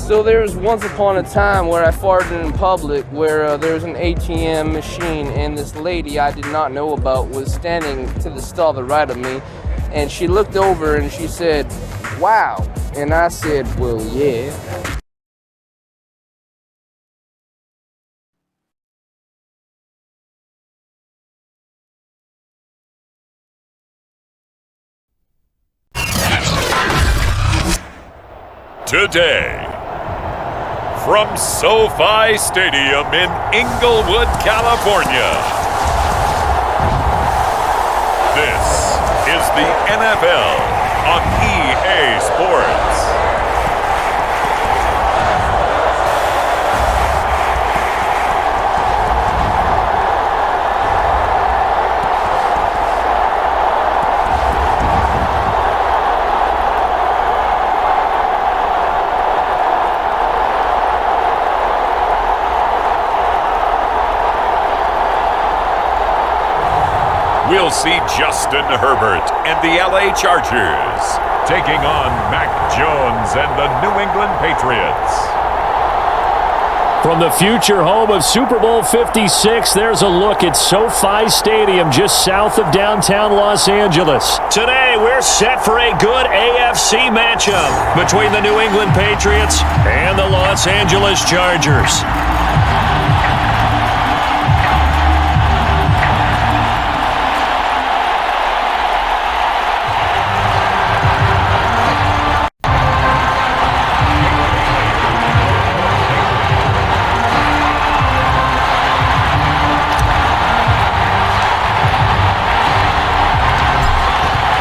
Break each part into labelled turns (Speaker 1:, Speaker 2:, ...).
Speaker 1: So there was once upon a time where I farted in public where there was an ATM machine and this lady I did not know about was standing to the stall to the right of me, and she looked over and she said, "Wow." And I said, "Well, yeah."
Speaker 2: Today, from SoFi Stadium in Inglewood, California, this is the NFL on EA Sports. We'll see Justin Herbert and the LA Chargers taking on Mac Jones and the New England Patriots.
Speaker 3: From the future home of Super Bowl 56, there's a look at SoFi Stadium just south of downtown Los Angeles. Today, we're set for a good AFC matchup between the New England Patriots and the Los Angeles Chargers.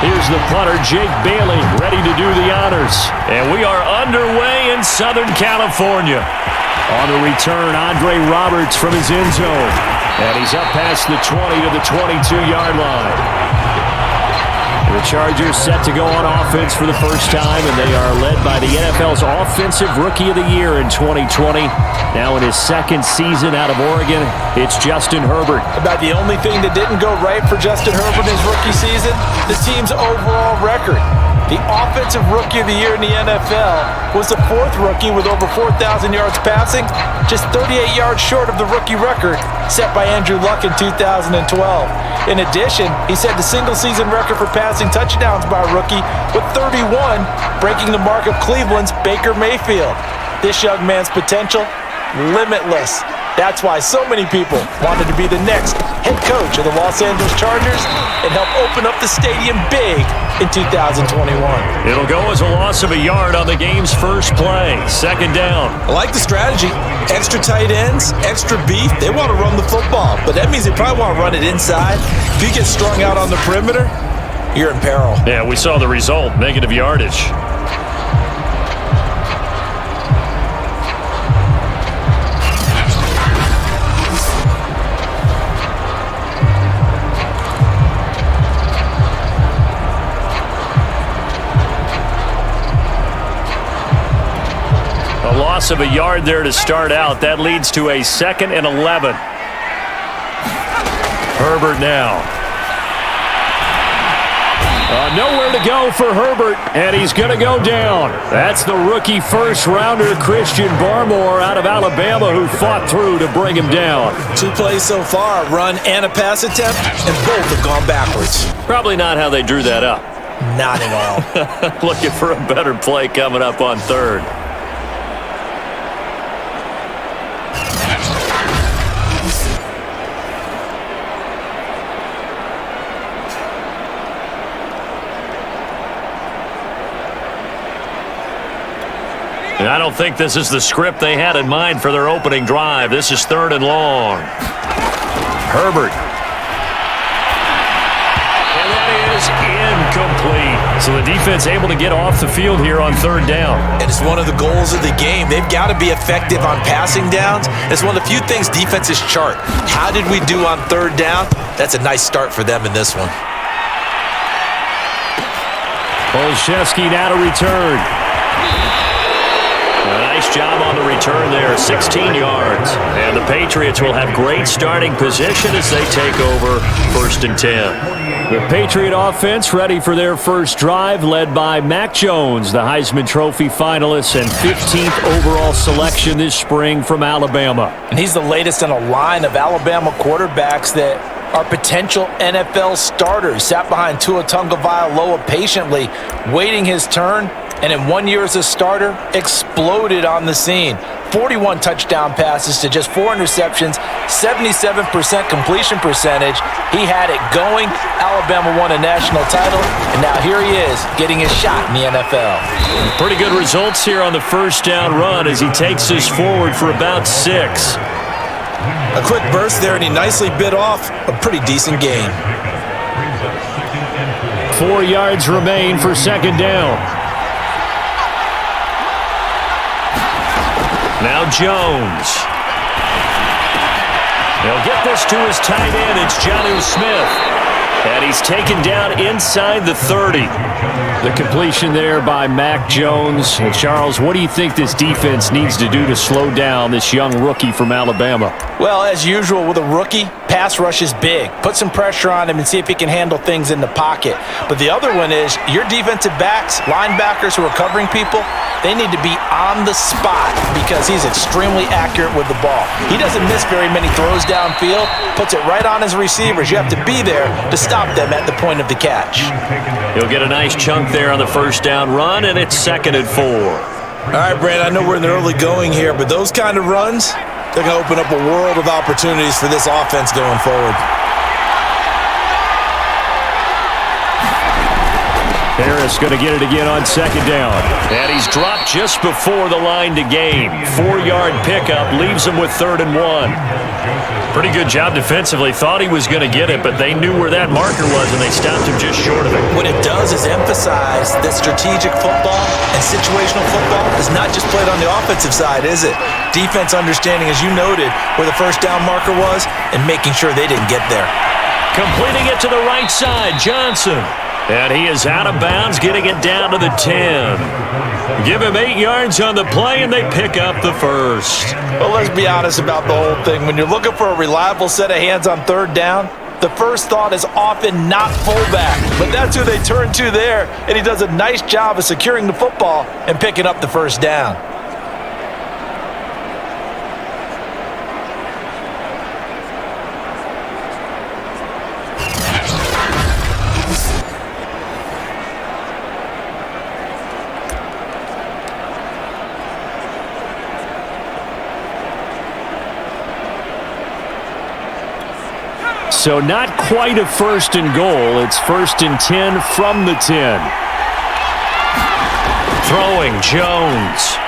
Speaker 3: Here's the punter, Jake Bailey, ready to do the honors. And we are underway in Southern California. On the return, Andre Roberts from his end zone. And he's up past the 20 to the 22-yard line. The Chargers set to go on offense for the first time, and they are led by the NFL's Offensive Rookie of the Year in 2020. Now in his second season out of Oregon, it's Justin Herbert.
Speaker 4: About the only thing that didn't go right for Justin Herbert in his rookie season, the team's overall record. The Offensive Rookie of the Year in the NFL was the fourth rookie with over 4,000 yards passing, just 38 yards short of the rookie record set by Andrew Luck in 2012. In addition, he set the single-season record for passing touchdowns by a rookie with 31, breaking the mark of Cleveland's Baker Mayfield. This young man's potential, limitless. That's why so many people wanted to be the next head coach of the Los Angeles Chargers and help open up the stadium big in 2021.
Speaker 3: It'll go as a loss of a yard on the game's first play. Second down.
Speaker 4: I like the strategy. Extra tight ends, extra beef. They want to run the football, but that means they probably want to run it inside. If you get strung out on the perimeter, you're in peril.
Speaker 3: Yeah, we saw the result, negative yardage. Loss of a yard there to start out. That leads to a 2nd and 11. Herbert now. Nowhere to go for Herbert, and he's going to go down. That's the rookie first-rounder Christian Barmore out of Alabama who fought through to bring him down.
Speaker 4: 2 plays so far, a run and a pass attempt, and both have gone backwards.
Speaker 3: Probably not how they drew that up.
Speaker 4: Not at all.
Speaker 3: Looking for a better play coming up on third. I don't think this is the script they had in mind for their opening drive. This is 3rd and long. Herbert. And that is incomplete. So the defense able to get off the field here on 3rd down.
Speaker 4: And it's one of the goals of the game. They've got to be effective on passing downs. It's one of the few things defenses chart. How did we do on 3rd down? That's a nice start for them in this one.
Speaker 3: Olszewski now to return. Nice job on the return there, 16 yards. And the Patriots will have great starting position as they take over 1st and 10. The Patriot offense ready for their first drive, led by Mac Jones, the Heisman Trophy finalist and 15th overall selection this spring from Alabama.
Speaker 4: And he's the latest in a line of Alabama quarterbacks that are potential NFL starters. Sat behind Tua Tagovailoa patiently, waiting his turn, and in 1 year as a starter, exploded on the scene. 41 touchdown passes to just 4 interceptions, 77% completion percentage. He had it going. Alabama won a national title, and now here he is getting his shot in the NFL.
Speaker 3: Pretty good results here on the first down run as he takes us forward for about 6.
Speaker 4: A quick burst there, and he nicely bit off a pretty decent gain.
Speaker 3: 4 yards remain for 2nd down. Now Jones. They'll get this to his tight end. It's Jonnu Smith. And he's taken down inside the 30. The completion there by Mac Jones. And Charles, what do you think this defense needs to do to slow down this young rookie from Alabama?
Speaker 4: Well, as usual with a rookie, pass rush is big. Put some pressure on him and see if he can handle things in the pocket. But the other one is your defensive backs, linebackers who are covering people, they need to be on the spot because he's extremely accurate with the ball. He doesn't miss very many throws downfield, puts it right on his receivers. You have to be there to stop them at the point of the catch.
Speaker 3: He'll get a nice chunk there on the first down run, and it's 2nd and 4.
Speaker 4: All right, Brandon, I know we're in the early going here, but those kind of runs, they're going to open up a world of opportunities for this offense going forward.
Speaker 3: Harris going to get it again on 2nd down. And he's dropped just before the line to gain. 4-yard pickup leaves him with 3rd and 1. Pretty good job defensively. Thought he was going to get it, but they knew where that marker was, and they stopped him just short of it.
Speaker 4: What it does is emphasize that strategic football and situational football is not just played on the offensive side, is it? Defense understanding, as you noted, where the first down marker was and making sure they didn't get there.
Speaker 3: Completing it to the right side, Johnson. And he is out of bounds, getting it down to the 10. Give him 8 yards on the play, and they pick up the first.
Speaker 4: Well, let's be honest about the whole thing. When you're looking for a reliable set of hands on 3rd down, the first thought is often not fullback. But that's who they turn to there, and he does a nice job of securing the football and picking up the first down.
Speaker 3: So not quite a 1st and goal. It's 1st and 10 from the 10. Throwing Jones.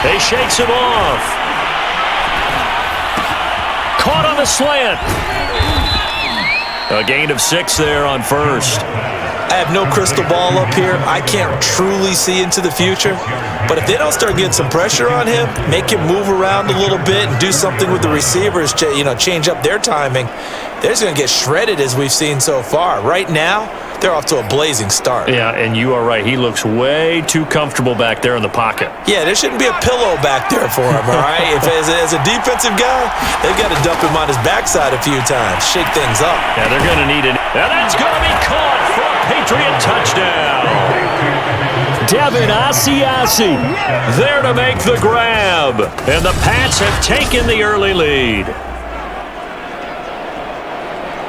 Speaker 3: He shakes him off. Caught on the slant. A gain of 6 there on 1st.
Speaker 4: I have no crystal ball up here. I can't truly see into the future. But if they don't start getting some pressure on him, make him move around a little bit and do something with the receivers, change up their timing, they're just going to get shredded as we've seen so far. Right now, they're off to a blazing start.
Speaker 3: Yeah, and you are right. He looks way too comfortable back there in the pocket.
Speaker 4: Yeah, there shouldn't be a pillow back there for him, all right? If as a defensive guy, they've got to dump him on his backside a few times, shake things up.
Speaker 3: Yeah, they're going to need it. And that's going to be caught for a Patriot touchdown. Devin Asiasi there to make the grab. And the Pats have taken the early lead.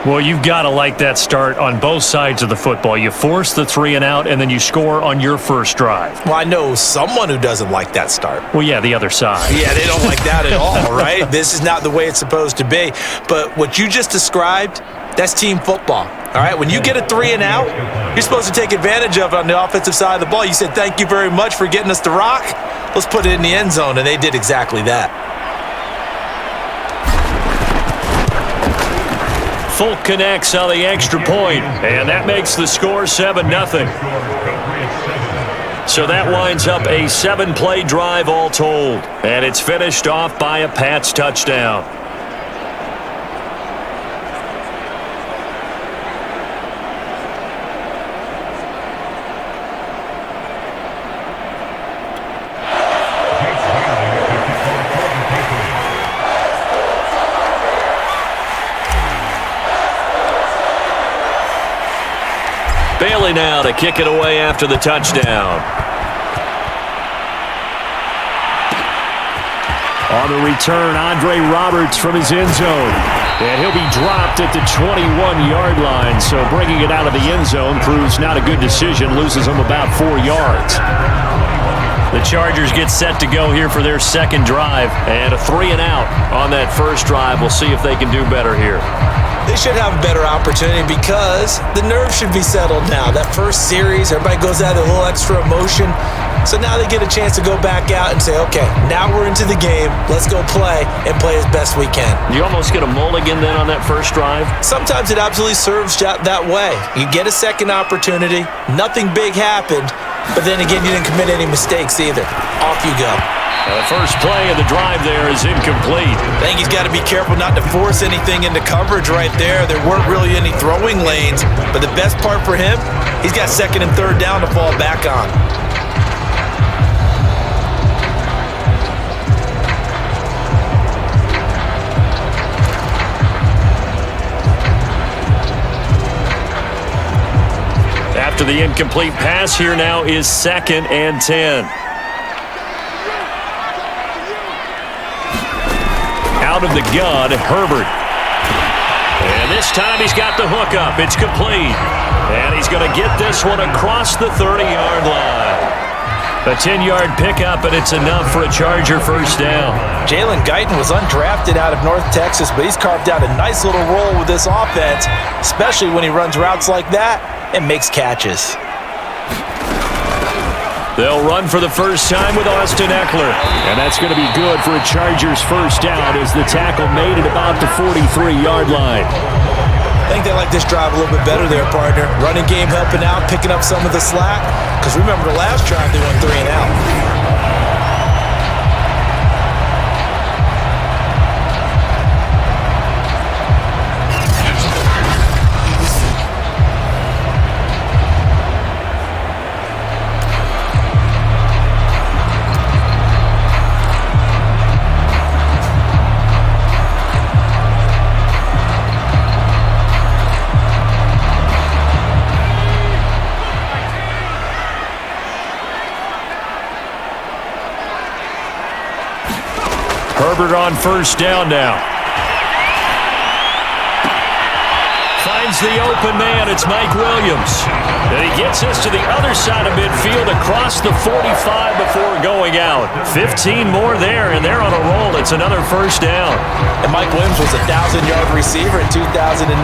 Speaker 3: Well, you've got to like that start on both sides of the football. You force the 3 and out, and then you score on your first drive.
Speaker 4: Well, I know someone who doesn't like that start.
Speaker 3: Well, yeah, the other side.
Speaker 4: Yeah, they don't like that at all, right? This is not the way it's supposed to be. But what you just described, that's team football. All right, when you get a 3 and out, you're supposed to take advantage of it on the offensive side of the ball. You said, thank you very much for getting us the rock. Let's put it in the end zone, and they did exactly that.
Speaker 3: Folk connects on the extra point, and that makes the score 7-0. So that winds up a 7-play drive all told, and it's finished off by a Pats touchdown. Bailey now to kick it away after the touchdown. On the return, Andre Roberts from his end zone. And he'll be dropped at the 21-yard line. So bringing it out of the end zone proves not a good decision. Loses him about 4 yards. The Chargers get set to go here for their second drive. And a 3-and-out on that first drive. We'll see if they can do better here.
Speaker 4: They should have a better opportunity because the nerves should be settled now. That first series, everybody goes out with a little extra emotion. So now they get a chance to go back out and say, okay, now we're into the game. Let's go play and play as best we can.
Speaker 3: You almost get a mulligan then on that first drive?
Speaker 4: Sometimes it absolutely serves that way. You get a second opportunity. Nothing big happened. But then again, you didn't commit any mistakes either. Off you go.
Speaker 3: The first play of the drive there is incomplete.
Speaker 4: I think he's got to be careful not to force anything into coverage right there. There weren't really any throwing lanes. But the best part for him, he's got second and third down to fall back on.
Speaker 3: After the incomplete pass, here now is 2nd and 10. Out of the gun, Herbert. And this time he's got the hook up. It's complete. And he's going to get this one across the 30-yard line. A 10-yard pickup, and it's enough for a Charger first down.
Speaker 4: Jalen Guyton was undrafted out of North Texas, but he's carved out a nice little role with this offense, especially when he runs routes like that and makes catches.
Speaker 3: They'll run for the first time with Austin Eckler. And that's going to be good for a Chargers first down as the tackle made it about the 43-yard line.
Speaker 4: I think they like this drive a little bit better there, partner. Running game helping out, picking up some of the slack. Because remember the last drive, they went 3-and-out.
Speaker 3: Herbert on first down now. Finds the open man. It's Mike Williams. And he gets this to the other side of midfield across the 45 before going out. 15 more there, and they're on a roll. It's another first down.
Speaker 4: And Mike Williams was a 1,000-yard receiver in 2019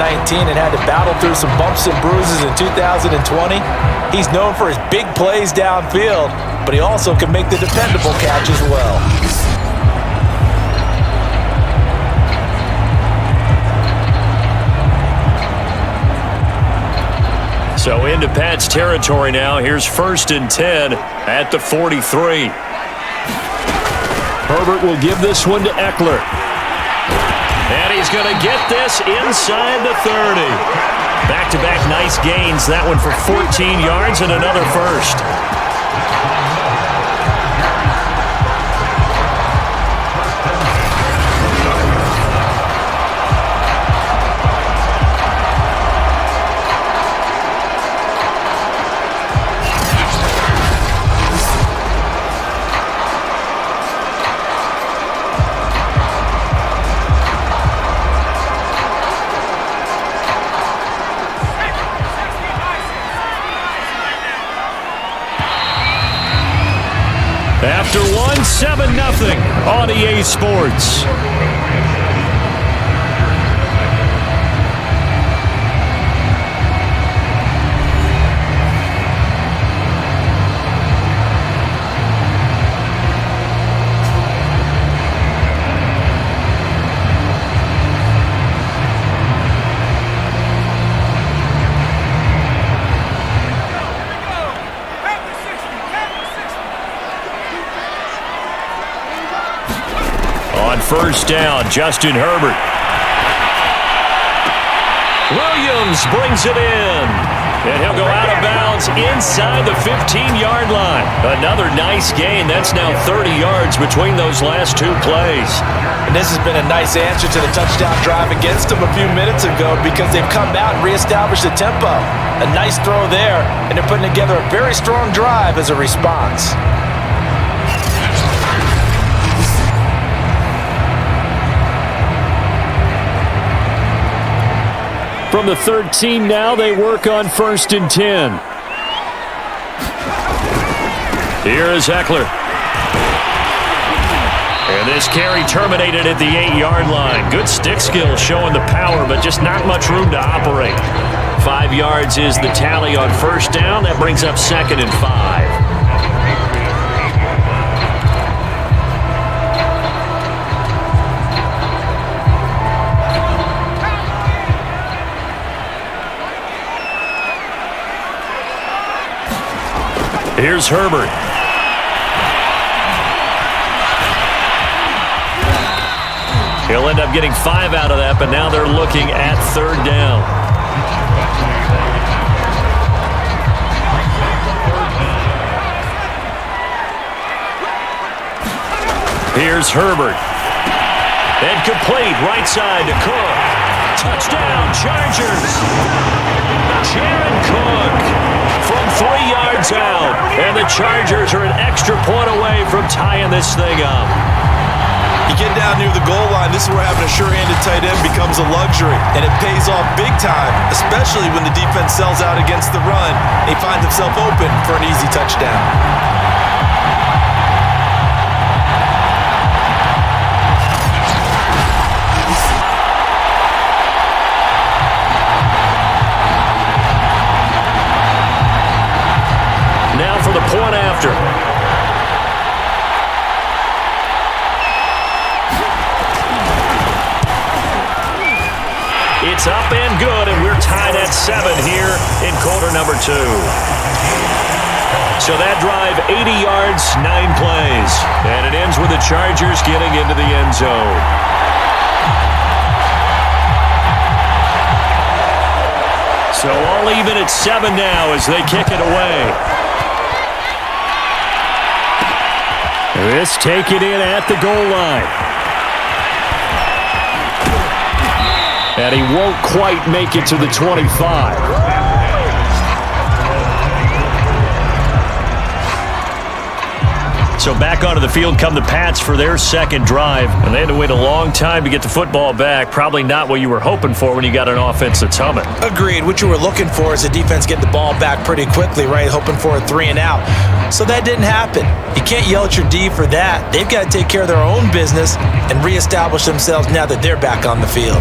Speaker 4: and had to battle through some bumps and bruises in 2020. He's known for his big plays downfield, but he also can make the dependable catch as well.
Speaker 3: So into Pat's territory now. Here's 1st and 10 at the 43. Herbert will give this one to Eckler. And he's going to get this inside the 30. Back-to-back nice gains. That one for 14 yards and another first. After one, 7-0 on EA Sports. First down, Justin Herbert. Williams brings it in. And he'll go out of bounds ball's inside the 15-yard line. Another nice gain. That's now 30 yards between those last two plays.
Speaker 4: And this has been a nice answer to the touchdown drive against them a few minutes ago because they've come out and reestablished the tempo. A nice throw there, and they're putting together a very strong drive as a response.
Speaker 3: From the 13 now, they work on 1st and 10. Here is Eckler. And this carry terminated at the 8-yard line. Good stick skill showing the power, but just not much room to operate. 5 yards is the tally on 1st down. That brings up 2nd and 5. Here's Herbert. He'll end up getting 5 out of that, but now they're looking at 3rd down. Here's Herbert. And complete right side to Cook. Touchdown, Chargers. Jared Cook from 3 yards out. And the Chargers are an extra point away from tying this thing up.
Speaker 4: You get down near the goal line, this is where having a sure-handed tight end becomes a luxury. And it pays off big time, especially when the defense sells out against the run. He finds himself open for an easy touchdown.
Speaker 3: Now for the point after. It's up and good, and we're tied at 7 here in quarter number 2. So that drive, 80 yards, 9 plays. And it ends with the Chargers getting into the end zone. So all even at 7 now as they kick it away. This taken in at the goal line. And he won't quite make it to the 25. So back onto the field come the Pats for their second drive. And they had to wait a long time to get the football back. Probably not what you were hoping for when you got an offense that's humming.
Speaker 4: Agreed. What you were looking for is the defense getting the ball back pretty quickly, right? Hoping for a 3 and out. So that didn't happen. You can't yell at your D for that. They've got to take care of their own business and reestablish themselves now that they're back on the field.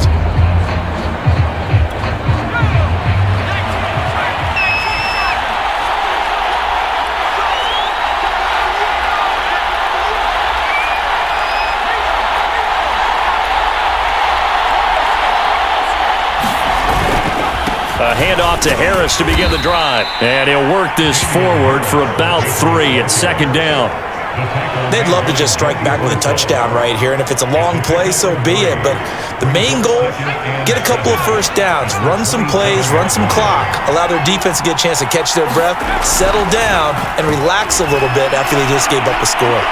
Speaker 3: A handoff to Harris to begin the drive. And he'll work this forward for about 3 at 2nd down.
Speaker 4: They'd love to just strike back with a touchdown right here, and if it's a long play, so be it. But the main goal, get a couple of first downs, run some plays, run some clock, allow their defense to get a chance to catch their breath, settle down, and relax a little bit after they just gave up a score.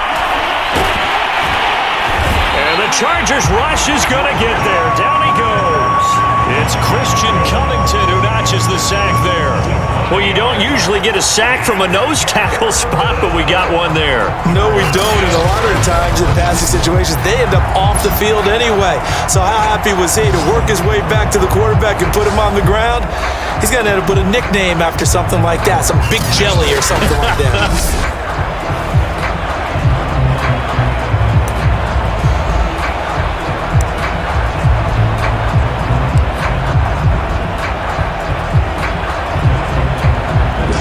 Speaker 3: And the Chargers rush is going to get there. Down he goes. It's Christian Covington who notches the sack there. Well, you don't usually get a sack from a nose tackle spot, but we got one there.
Speaker 4: No, we don't. And a lot of the times in passing situations, they end up off the field anyway. So how happy was he to work his way back to the quarterback and put him on the ground? He's going to end up with a nickname after something like that, some Big Jelly or something like that.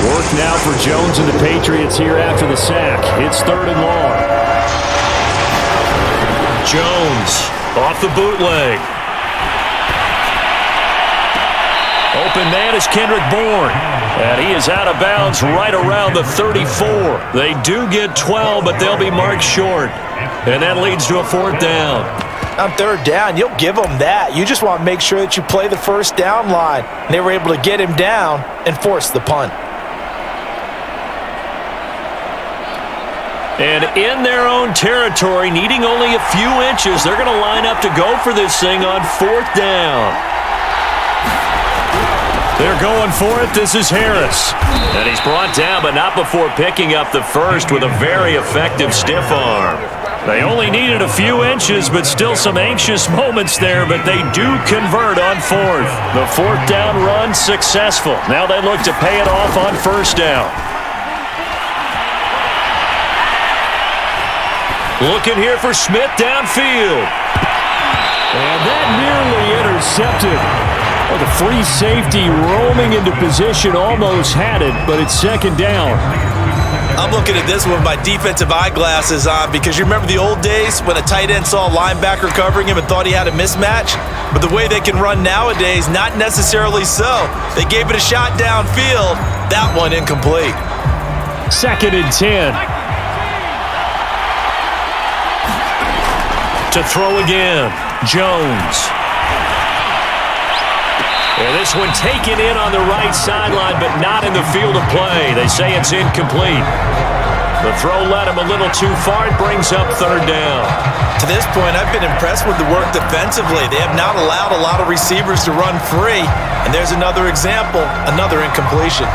Speaker 3: Work now for Jones and the Patriots here after the sack. It's 3rd and long. Jones off the bootleg. Open man is Kendrick Bourne. And he is out of bounds right around the 34. They do get 12, but they'll be marked short. And that leads to a 4th down.
Speaker 4: On 3rd down, you'll give them that. You just want to make sure that you play the first down line. And they were able to get him down and force the punt.
Speaker 3: And in their own territory, needing only a few inches, they're going to line up to go for this thing on 4th down. They're going for it. This is Harris. And he's brought down, but not before picking up the first with a very effective stiff arm. They only needed a few inches, but still some anxious moments there, but they do convert on 4th. The 4th down run successful. Now they look to pay it off on 1st down. Looking here for Smith downfield. And that nearly intercepted. Well, the free safety roaming into position almost had it, but it's 2nd down.
Speaker 4: I'm looking at this one with my defensive eyeglasses on because you remember the old days when a tight end saw a linebacker covering him and thought he had a mismatch? But the way they can run nowadays, not necessarily so. They gave it a shot downfield. That one incomplete.
Speaker 3: 2nd and 10. To throw again, Jones. And this one taken in on the right sideline, but not in the field of play. They say it's incomplete. The throw led him a little too far. It brings up 3rd down.
Speaker 4: To this point, I've been impressed with the work defensively. They have not allowed a lot of receivers to run free. And there's another example, another incompletion.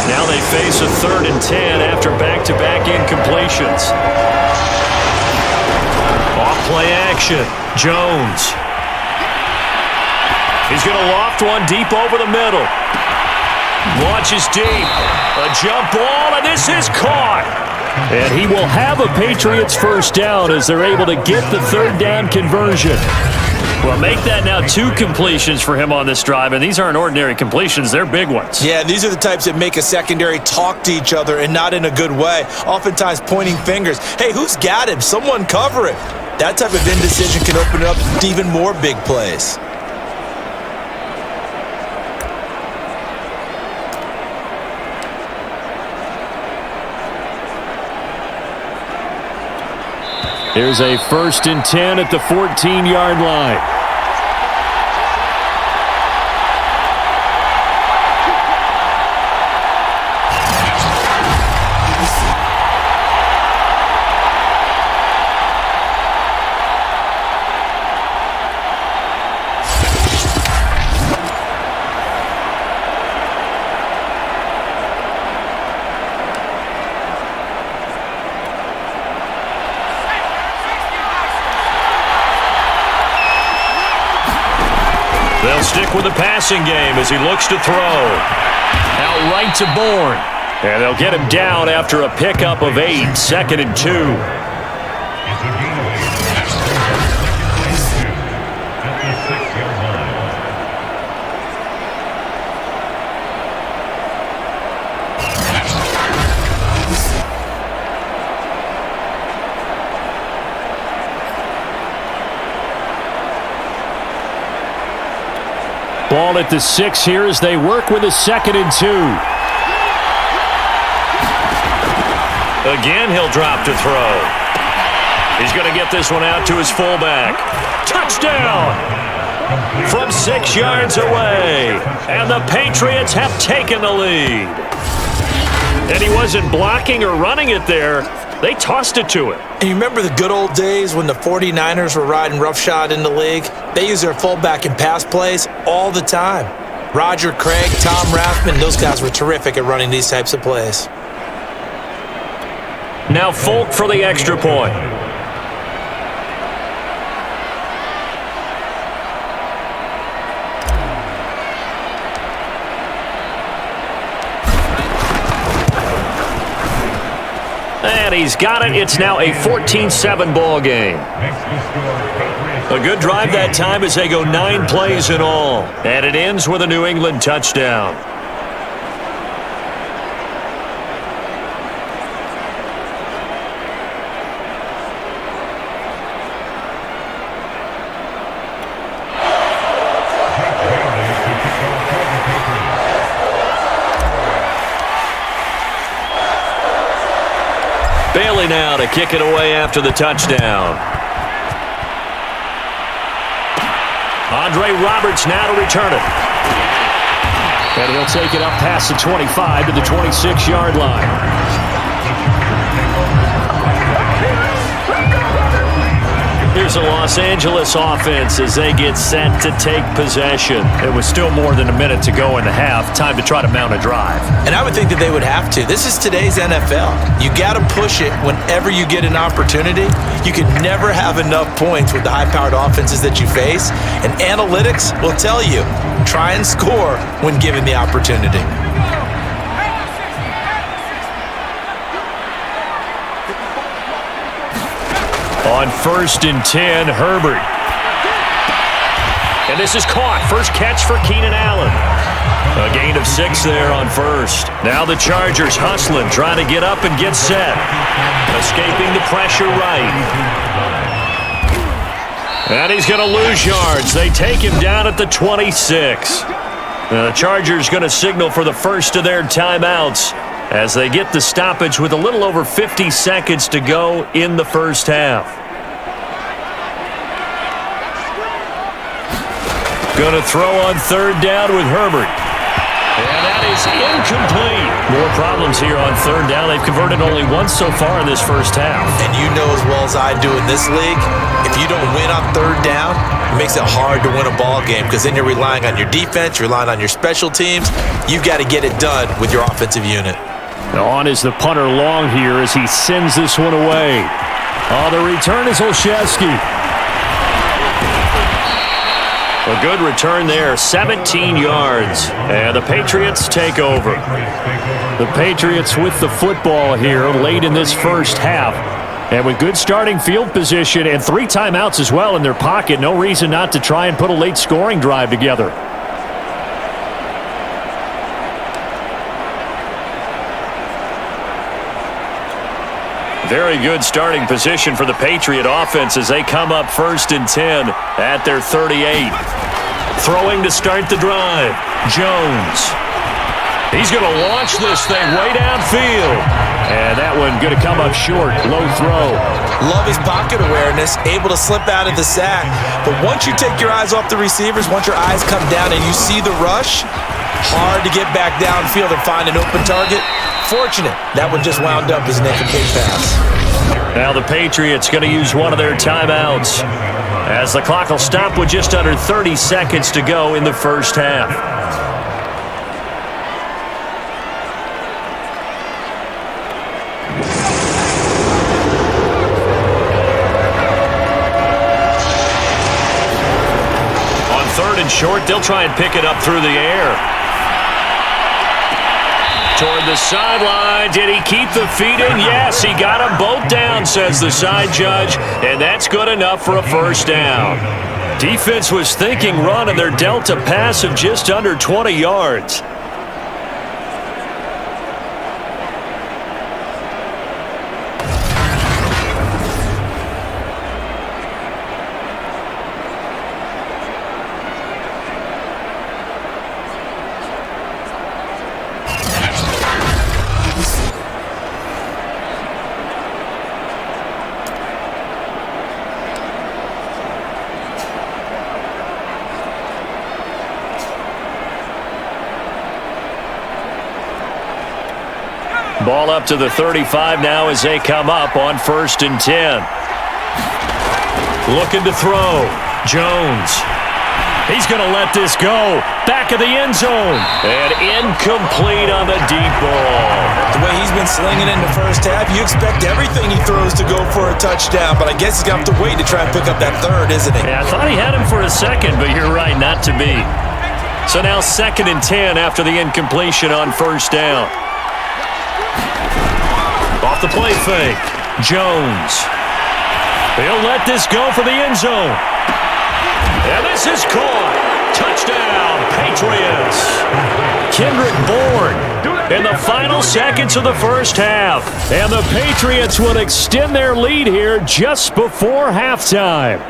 Speaker 3: Now they face a 3rd and 10 after back-to-back incompletions. Off-play action. Jones. He's going to loft one deep over the middle. Launches deep. A jump ball, and this is caught. And he will have a Patriots 1st down as they're able to get the 3rd down conversion. Well, make that now 2 completions for him on this drive, and these aren't ordinary completions. They're big ones.
Speaker 4: Yeah, these are the types that make a secondary talk to each other and not in a good way, oftentimes pointing fingers. Hey, who's got him? Someone cover it. That type of indecision can open it up to even more big plays.
Speaker 3: Here's a 1st and 10 at the 14-yard line. They'll stick with the passing game as he looks to throw. Out right to Bourne. And they'll get him down after a pickup of 8, 2nd and 2. Ball at the 6 here as they work with a 2nd and 2. Again, he'll drop to throw. He's going to get this one out to his fullback. Touchdown! From 6 yards away. And the Patriots have taken the lead. And he wasn't blocking or running it there. They tossed it to him.
Speaker 4: And you remember the good old days when the 49ers were riding roughshod in the league? They used their fullback in pass plays all the time. Roger Craig, Tom Rathman, those guys were terrific at running these types of plays.
Speaker 3: Now Folk for the extra point. And he's got it. It's now a 14-7 ball game. A good drive that time as they go 9 plays in all. And it ends with a New England touchdown. Bailey now to kick it away after the touchdown. Andre Roberts now to return it. And he'll take it up past the 25 to the 26-yard line. Here's a Los Angeles offense as they get set to take possession. It was still more than a minute to go in the half. Time to try to mount a drive.
Speaker 4: And I would think that they would have to. This is today's NFL. You got to push it whenever you get an opportunity. You can never have enough points with the high-powered offenses that you face. And analytics will tell you, try and score when given the opportunity.
Speaker 3: On 1st and 10, Herbert. And this is caught. First catch for Keenan Allen. A gain of 6 there on first. Now the Chargers hustling, trying to get up and get set. Escaping the pressure right. And he's going to lose yards. They take him down at the 26. The Chargers going to signal for the first of their timeouts as they get the stoppage with a little over 50 seconds to go in the first half. Going to throw on 3rd down with Herbert. And that is incomplete. More problems here on 3rd down. They've converted only once so far in this first half.
Speaker 4: And you know as well as I do in this league, if you don't win on 3rd down, it makes it hard to win a ball game because then you're relying on your defense, you're relying on your special teams. You've got to get it done with your offensive unit.
Speaker 3: Now on is the punter Long here as he sends this one away. The return is Olszewski. A good return there, 17 yards. And the Patriots take over. The Patriots with the football here late in this first half. And with good starting field position and 3 timeouts as well in their pocket, no reason not to try and put a late scoring drive together. Very good starting position for the Patriot offense as they come up 1st and 10 at their 38. Throwing to start the drive, Jones. He's going to launch this thing way downfield. And that one going to come up short, low throw.
Speaker 4: Love his pocket awareness, able to slip out of the sack. But once you take your eyes off the receivers, once your eyes come down and you see the rush, hard to get back downfield and find an open target. Fortunate, that one just wound up as an incomplete pass.
Speaker 3: Now the Patriots going to use one of their timeouts as the clock will stop with just under 30 seconds to go in the first half. On 3rd and short, they'll try and pick it up through the air. Toward the sideline. Did he keep the feet in? Yes, he got them both down, says the side judge, and that's good enough for a first down. Defense was thinking run, and they're dealt a pass of just under 20 yards. Ball up to the 35 now as they come up on 1st and 10. Looking to throw. Jones. He's going to let this go. Back of the end zone. And incomplete on the deep ball.
Speaker 4: The way he's been slinging in the first half, you expect everything he throws to go for a touchdown, but I guess he's going to have to wait to try and pick up that 3rd, isn't he?
Speaker 3: Yeah, I thought he had him for a second, but you're right, not to be. So now 2nd and 10 after the incompletion on 1st down. Off the play fake, Jones. He'll let this go for the end zone. And this is caught. Touchdown, Patriots. Kendrick Bourne in the final seconds of the first half. And the Patriots will extend their lead here just before halftime.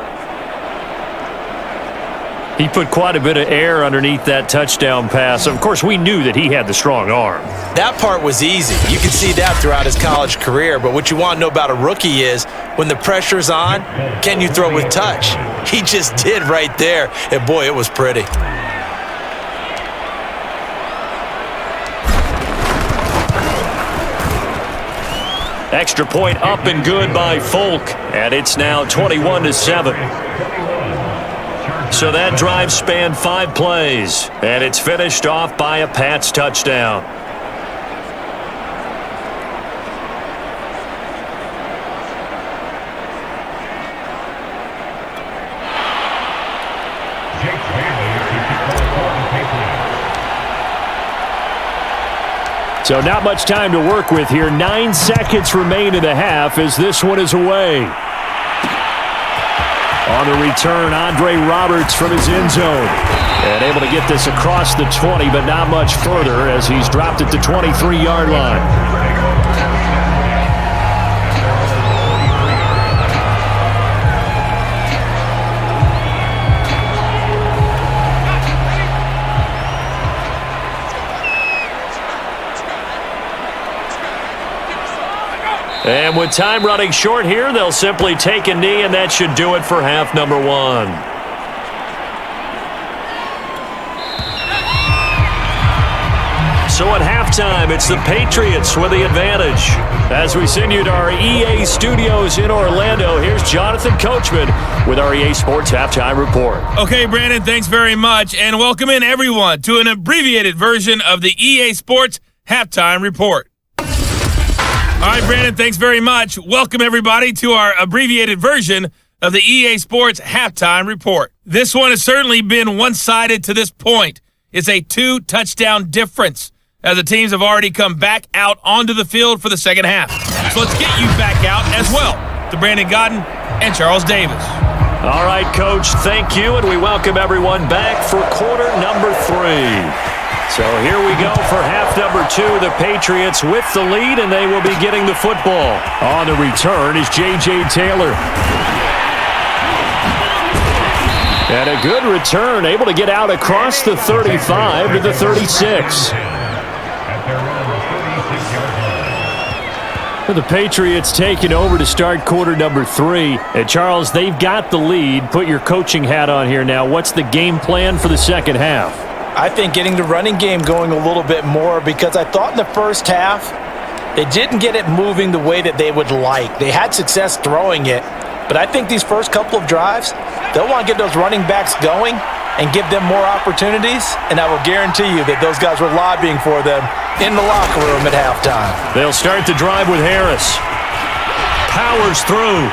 Speaker 3: He put quite a bit of air underneath that touchdown pass. Of course, we knew that he had the strong arm.
Speaker 4: That part was easy. You can see that throughout his college career. But what you want to know about a rookie is when the pressure's on, can you throw with touch? He just did right there. And boy, it was pretty.
Speaker 3: Extra point up and good by Folk, and it's now 21-7. So that drive spanned 5 plays, and it's finished off by a Pats touchdown. So not much time to work with here. 9 seconds remain in the half as this one is away. On the return, Andre Roberts from his end zone. And able to get this across the 20, but not much further as he's dropped it to 23-yard line. And with time running short here, they'll simply take a knee, and that should do it for half number 1. So at halftime, it's the Patriots with the advantage. As we send you to our EA studios in Orlando, here's Jonathan Coachman with our EA Sports Halftime Report.
Speaker 5: Okay, Brandon, thanks very much, and welcome in everyone to an abbreviated version of the EA Sports Halftime Report. All right, Brandon, thanks very much. Welcome, everybody, to our abbreviated version of the EA Sports Halftime Report. This one has certainly been one-sided to this point. It's a 2-touchdown difference as the teams have already come back out onto the field for the second half. So let's get you back out as well to Brandon Godden and Charles Davis.
Speaker 3: All right, Coach, thank you, and we welcome everyone back for quarter number 3. So here we go for half number 2. The Patriots with the lead, and they will be getting the football. On the return is J.J. Taylor. And a good return, able to get out across the 35 to the 36. The Patriots taking over to start quarter number 3. And Charles, they've got the lead. Put your coaching hat on here now. What's the game plan for the second half?
Speaker 4: I think getting the running game going a little bit more, because I thought in the first half they didn't get it moving the way that they would like. They had success throwing it, but I think these first couple of drives, they'll want to get those running backs going and give them more opportunities, and I will guarantee you that those guys were lobbying for them in the locker room at halftime.
Speaker 3: They'll start the drive with Harris. Powers through.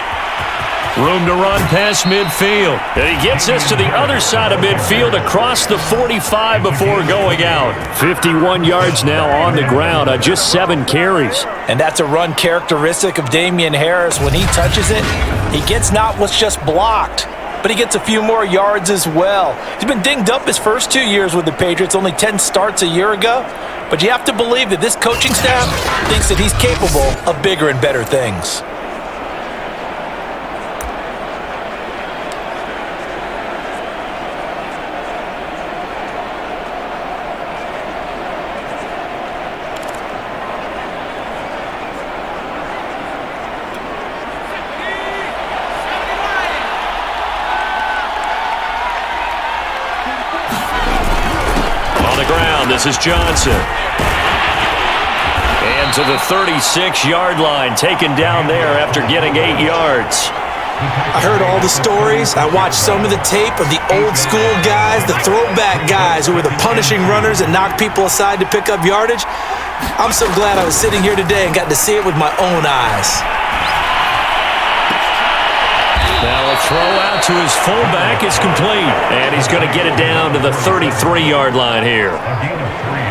Speaker 3: Room to run past midfield. And he gets this to the other side of midfield across the 45 before going out. 51 yards now on the ground on just 7 carries.
Speaker 4: And that's a run characteristic of Damian Harris. When he touches it, he gets not what's just blocked, but he gets a few more yards as well. He's been dinged up his first 2 years with the Patriots, only 10 starts a year ago. But you have to believe that this coaching staff thinks that he's capable of bigger and better things.
Speaker 3: This is Johnson. And to the 36-yard line, taken down there after getting 8 yards.
Speaker 4: I heard all the stories. I watched some of the tape of the old school guys, the throwback guys who were the punishing runners and knocked people aside to pick up yardage. I'm so glad I was sitting here today and got to see it with my own eyes.
Speaker 3: Now a throw out to his fullback is complete. And he's going to get it down to the 33-yard line here.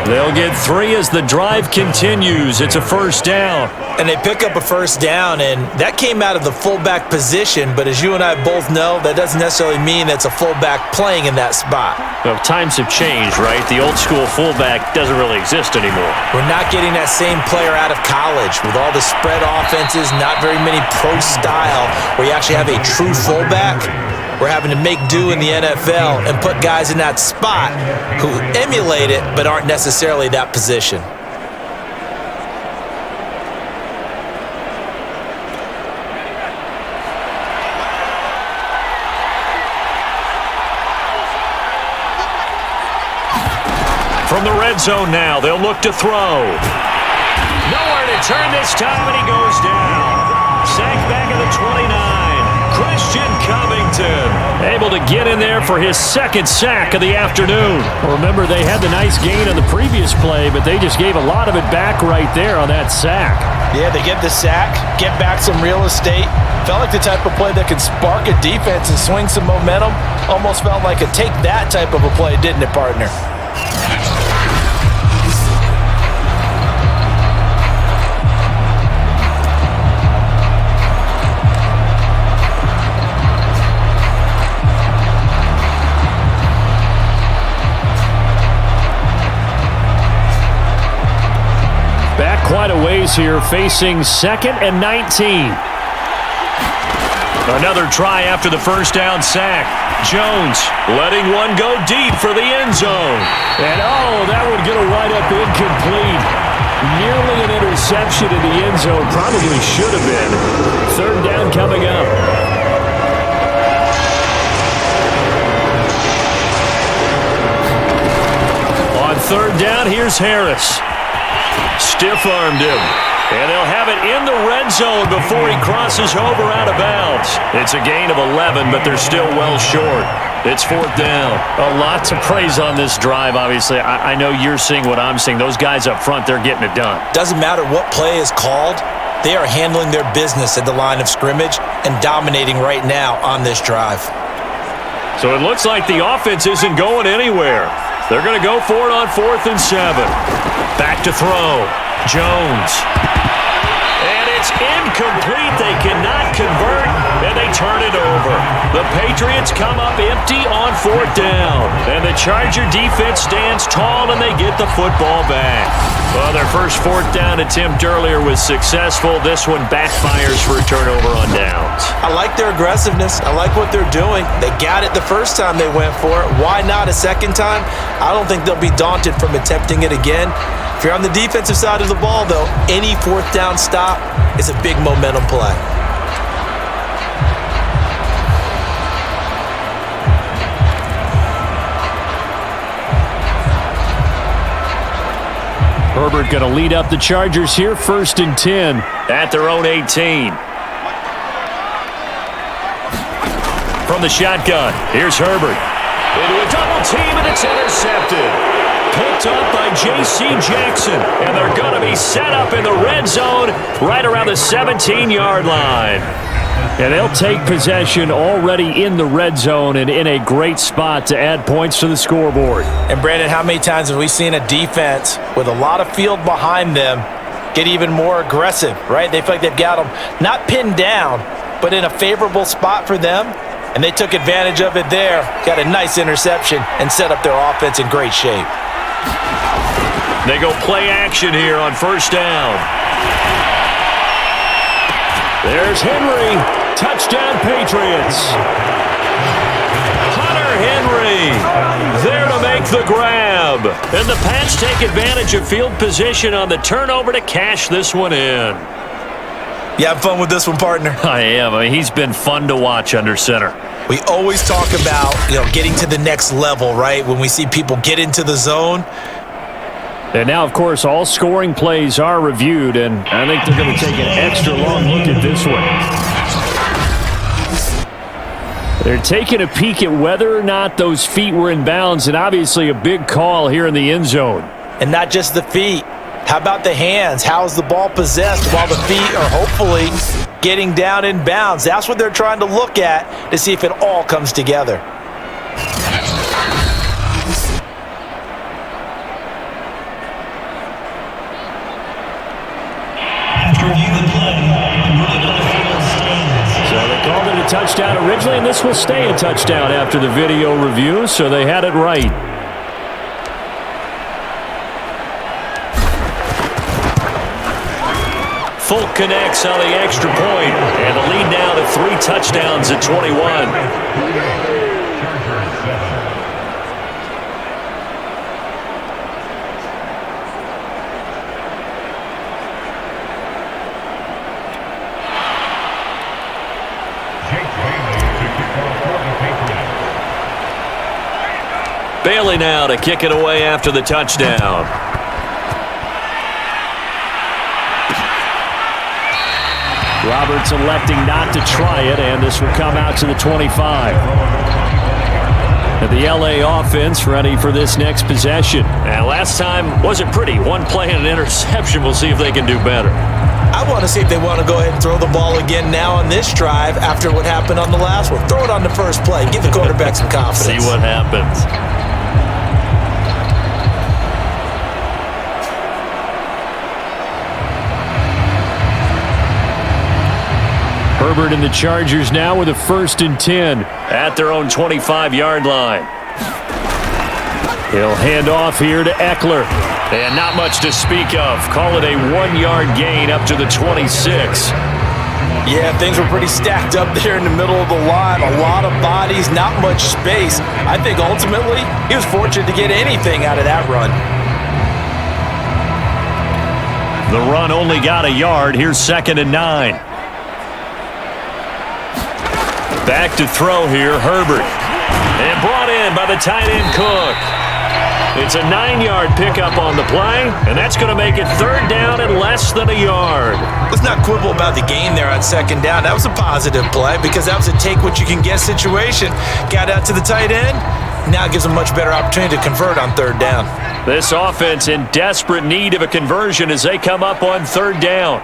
Speaker 3: They'll get 3 as the drive continues. It's a first down.
Speaker 4: And they pick up a first down, and that came out of the fullback position. But as you and I both know, that doesn't necessarily mean that's a fullback playing in that spot.
Speaker 3: Well, times have changed, right? The old school fullback doesn't really exist anymore.
Speaker 4: We're not getting that same player out of college with all the spread offenses, not very many pro style, where you actually have a true fullback. We're having to make do in the NFL and put guys in that spot who emulate it but aren't necessarily that position.
Speaker 3: From the red zone now, they'll look to throw. Nowhere to return this time, and he goes down. Sacked back at the 29. Christian Covington able to get in there for his second sack of the afternoon.
Speaker 6: Well, remember, they had the nice gain on the previous play, but they just gave a lot of it back right there on that sack.
Speaker 4: Yeah, they get the sack, get back some real estate. Felt like the type of play that can spark a defense and swing some momentum. Almost felt like a take that type of a play, didn't it, partner?
Speaker 6: Back quite a ways here, facing 2nd and 19.
Speaker 3: Another try after the first down sack. Jones letting one go deep for the end zone.
Speaker 6: And that would get a wind up incomplete. Nearly an interception in the end zone. Probably should have been. 3rd down coming up.
Speaker 3: On 3rd down, here's Harris. Stiff-armed him. And they'll have it in the red zone before he crosses over out of bounds. It's a gain of 11, but they're still well short. It's 4th down.
Speaker 6: A lot to praise on this drive, obviously. I know you're seeing what I'm seeing. Those guys up front, they're getting it done.
Speaker 4: Doesn't matter what play is called. They are handling their business at the line of scrimmage and dominating right now on this drive.
Speaker 3: So it looks like the offense isn't going anywhere. They're going to go for it on 4th and 7. Back to throw. Jones. And it's incomplete. They cannot convert, and they turn it over. The Patriots come up empty on 4th down. And the Charger defense stands tall, and they get the football back. Well, their first 4th down attempt earlier was successful. This one backfires for a turnover on downs.
Speaker 4: I like their aggressiveness. I like what they're doing. They got it the first time they went for it. Why not a second time? I don't think they'll be daunted from attempting it again. If you're on the defensive side of the ball, though, any 4th down stop is a big momentum play.
Speaker 6: Herbert going to lead up the Chargers here, 1st and 10.
Speaker 3: At their own 18. From the shotgun, here's Herbert. Into a double team, and it's intercepted. Picked up by J.C. Jackson, and they're going to be set up in the red zone right around the 17-yard line.
Speaker 6: And they'll take possession already in the red zone and in a great spot to add points to the scoreboard.
Speaker 4: And, Brandon, how many times have we seen a defense with a lot of field behind them get even more aggressive, right? They feel like they've got them not pinned down, but in a favorable spot for them, and they took advantage of it there, got a nice interception, and set up their offense in great shape.
Speaker 3: They go play action here on 1st down.
Speaker 6: There's Henry. Touchdown, Patriots.
Speaker 3: Hunter Henry there to make the grab. And the Pats take advantage of field position on the turnover to cash this one in.
Speaker 4: You having fun with this one, partner?
Speaker 3: I am. I mean, he's been fun to watch under center.
Speaker 4: We always talk about, getting to the next level, right? When we see people get into the zone.
Speaker 6: And now, of course, all scoring plays are reviewed, and I think they're going to take an extra long look at this one. They're taking a peek at whether or not those feet were in bounds, and obviously a big call here in the end zone.
Speaker 4: And not just the feet. How about the hands? How is the ball possessed while the feet are hopefully getting down in bounds? That's what they're trying to look at to see if it all comes together.
Speaker 6: So they called it a touchdown originally, and this will stay a touchdown after the video review, so they had it right.
Speaker 3: Folk connects on the extra point, and the lead now to 3 touchdowns at 21. Bailey now to kick it away after the touchdown. Roberts electing not to try it, and this will come out to the 25. And the LA offense ready for this next possession.
Speaker 6: And last time wasn't pretty. One play and an interception. We'll see if they can do better.
Speaker 4: I want to see if they want to go ahead and throw the ball again now on this drive after what happened on the last one. Throw it on the first play. Give the quarterback some confidence.
Speaker 6: See what happens.
Speaker 3: Herbert and the Chargers now with a 1st and 10.
Speaker 6: At their own 25-yard line.
Speaker 3: He'll hand off here to Eckler.
Speaker 6: And not much to speak of. Call it a 1-yard gain up to the 26.
Speaker 4: Yeah, things were pretty stacked up there in the middle of the line. A lot of bodies, not much space. I think ultimately he was fortunate to get anything out of that run.
Speaker 3: The run only got a yard. Here's 2nd and 9.
Speaker 6: Back to throw here, Herbert. And brought in by the tight end Cook. It's a 9-yard pickup on the play, and that's going to make it 3rd down and less than a yard.
Speaker 4: Let's not quibble about the gain there on 2nd down. That was a positive play because that was a take-what-you-can-get situation. Got out to the tight end. Now it gives them much better opportunity to convert on 3rd down.
Speaker 6: This offense in desperate need of a conversion as they come up on 3rd down.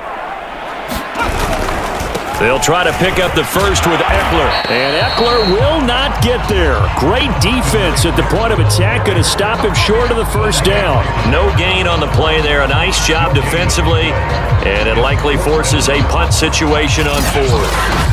Speaker 6: They'll try to pick up the first with Eckler.
Speaker 3: And Eckler will not get there. Great defense at the point of attack. Going to stop him short of the 1st down.
Speaker 6: No gain on the play there. A nice job defensively. And it likely forces a punt situation on 4th.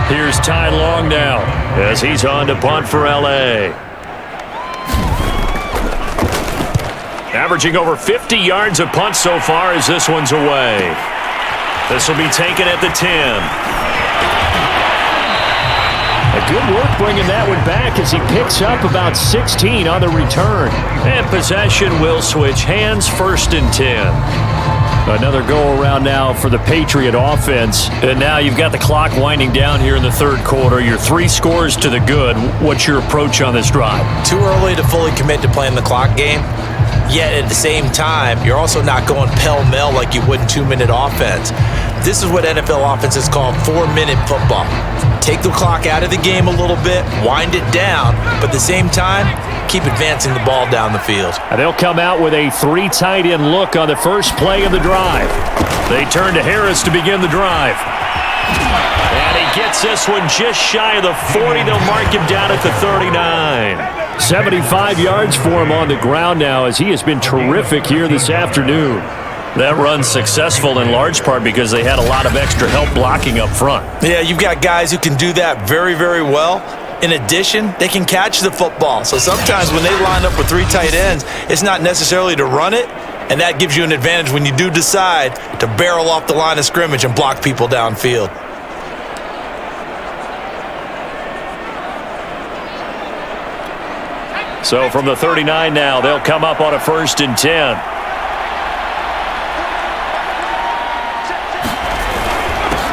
Speaker 3: Here's Ty Long now as he's on to punt for L.A.
Speaker 6: Averaging over 50 yards of punt so far as this one's away. This will be taken at the 10.
Speaker 3: A good work bringing that one back as he picks up about 16 on the return.
Speaker 6: And possession will switch hands, 1st and 10.
Speaker 3: Another go-around now for the Patriot offense.
Speaker 6: And now you've got the clock winding down here in the 3rd quarter. You're 3 scores to the good. What's your approach on this drive?
Speaker 4: Too early to fully commit to playing the clock game. Yet at the same time, you're also not going pell-mell like you would in 2-minute offense. This is what NFL offenses call 4-minute football. Take the clock out of the game a little bit, wind it down, but at the same time, keep advancing the ball down the field.
Speaker 3: And they'll come out with a 3 tight end look on the first play of the drive.
Speaker 6: They turn to Harris to begin the drive. And he gets this one just shy of the 40. They'll mark him down at the 39.
Speaker 3: 75 yards for him on the ground now as he has been terrific here this afternoon.
Speaker 6: That run's successful in large part because they had a lot of extra help blocking up front.
Speaker 4: Yeah, you've got guys who can do that very, very well. In addition, they can catch the football. So sometimes when they line up with 3 tight ends, it's not necessarily to run it, and that gives you an advantage when you do decide to barrel off the line of scrimmage and block people downfield.
Speaker 6: So from the 39 now, they'll come up on a 1st and 10.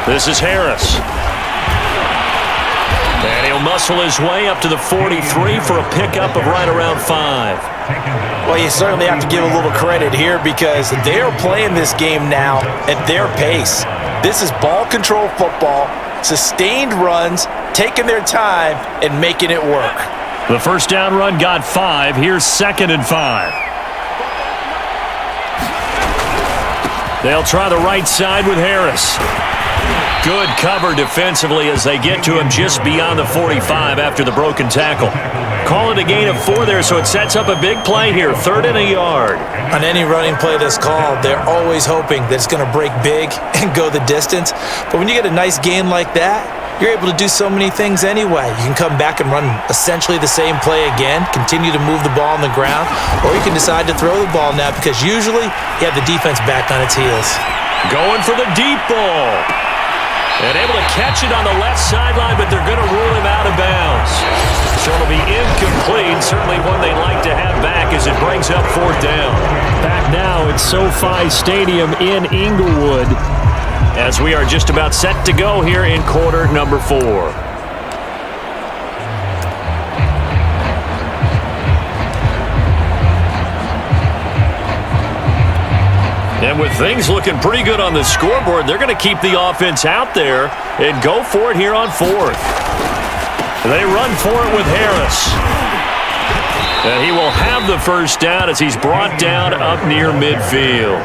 Speaker 6: This is Harris. And he'll muscle his way up to the 43 for a pickup of right around 5.
Speaker 4: Well, you certainly have to give a little credit here because they are playing this game now at their pace. This is ball control football, sustained runs, taking their time, and making it work.
Speaker 3: The 1st down run got 5. Here's 2nd and 5. They'll try the right side with Harris.
Speaker 6: Good cover defensively as they get to him just beyond the 45 after the broken tackle. Call it a gain of 4 there, so it sets up a big play here, 3rd and a yard.
Speaker 4: On any running play that's called, they're always hoping that it's going to break big and go the distance. But when you get a nice gain like that, you're able to do so many things anyway. You can come back and run essentially the same play again, continue to move the ball on the ground, or you can decide to throw the ball now because usually you have the defense back on its heels.
Speaker 6: Going for the deep ball. And able to catch it on the left sideline, but they're going to rule him out of bounds. So it'll be incomplete, certainly one they'd like to have back as it brings brings up 4th down.
Speaker 3: Back now at SoFi Stadium in Inglewood,
Speaker 6: as we are just about set to go here in quarter number 4. And with things looking pretty good on the scoreboard, they're going to keep the offense out there and go for it here on 4th. They run for it with Harris. And he will have the first down as he's brought down up near midfield.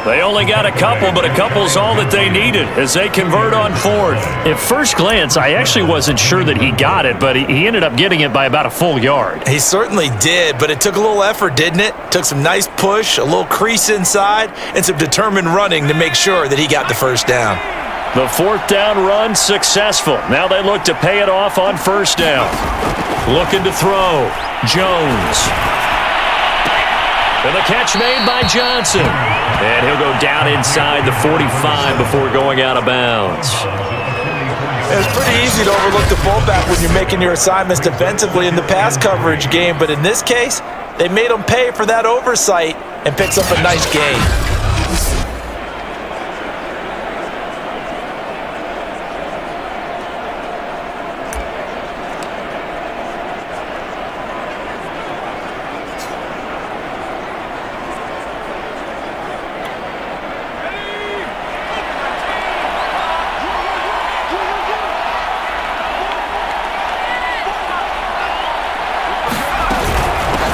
Speaker 6: They only got a couple, but a couple's all that they needed as they convert on 4th.
Speaker 3: At first glance, I actually wasn't sure that he got it, but he ended up getting it by about a full yard.
Speaker 4: He certainly did, but it took a little effort, didn't it? Took some nice push, a little crease inside, and some determined running to make sure that he got the first down.
Speaker 6: The 4th down run successful. Now they look to pay it off on 1st down. Looking to throw. Jones. And the catch made by Johnson. And he'll go down inside the 45 before going out of bounds.
Speaker 4: It's pretty easy to overlook the fullback when you're making your assignments defensively in the pass coverage game, but in this case, they made him pay for that oversight and picks up a nice gain.